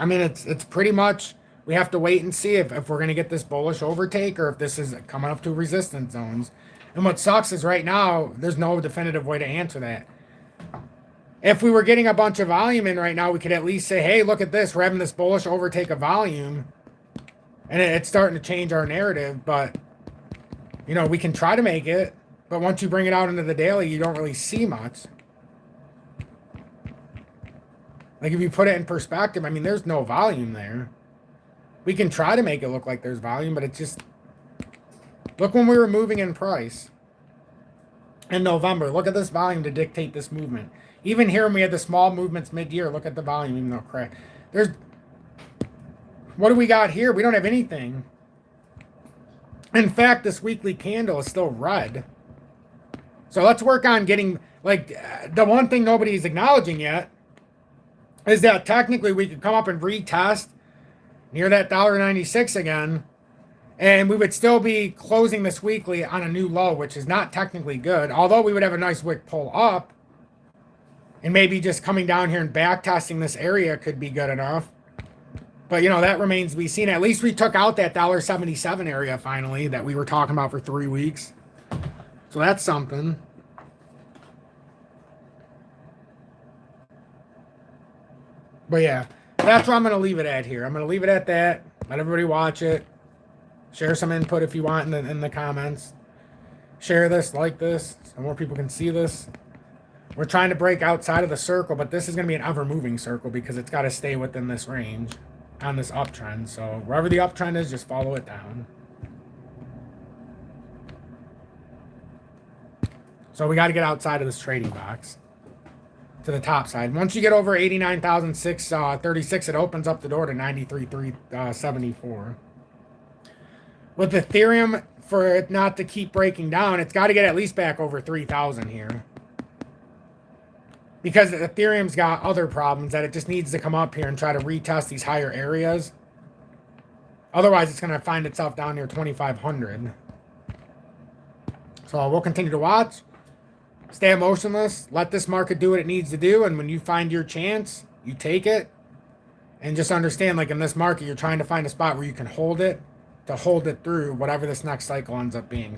mean, it's pretty much, we have to wait and see if we're going to get this bullish overtake or if this is coming up to resistance zones. And what sucks is right now, there's no definitive way to answer that. If we were getting a bunch of volume in right now, we could at least say, hey, look at this. We're having this bullish overtake of volume. And it's starting to change our narrative. But, you know, we can try to make it. But once you bring it out into the daily, you don't really see much. Like, if you put it in perspective, I mean, there's no volume there. We can try to make it look like there's volume, but it's just... Look when we were moving in price. In November, look at this volume to dictate this movement. Even here, when we had the small movements mid-year, look at the volume, even though crack. There's... What do we got here? We don't have anything. In fact, this weekly candle is still red. So let's work on getting... Like, the one thing nobody's acknowledging yet is that technically we could come up and retest near that $1.96 again, and we would still be closing this weekly on a new low, which is not technically good, although we would have a nice wick pull up, and maybe just coming down here and back testing this area could be good enough. But, you know, that remains to be seen. At least we took out that $1.77 area finally that we were talking about for 3 weeks. So that's something. But yeah, that's where I'm going to leave it at here. I'm going to leave it at that. Let everybody watch it. Share some input if you want in the comments. Share this, like this, so more people can see this. We're trying to break outside of the circle, but this is going to be an ever-moving circle because it's got to stay within this range on this uptrend. So wherever the uptrend is, just follow it down. So we got to get outside of this trading box to the top side. Once you get over 89,636, it opens up the door to 93,374. With Ethereum, for it not to keep breaking down, it's got to get at least back over 3,000 here. Because Ethereum's got other problems that it just needs to come up here and try to retest these higher areas. Otherwise, it's going to find itself down near 2,500. So we'll continue to watch. Stay emotionless. Let this market do what it needs to do. And when you find your chance, you take it. And just understand, like in this market, you're trying to find a spot where you can hold it to hold it through whatever this next cycle ends up being.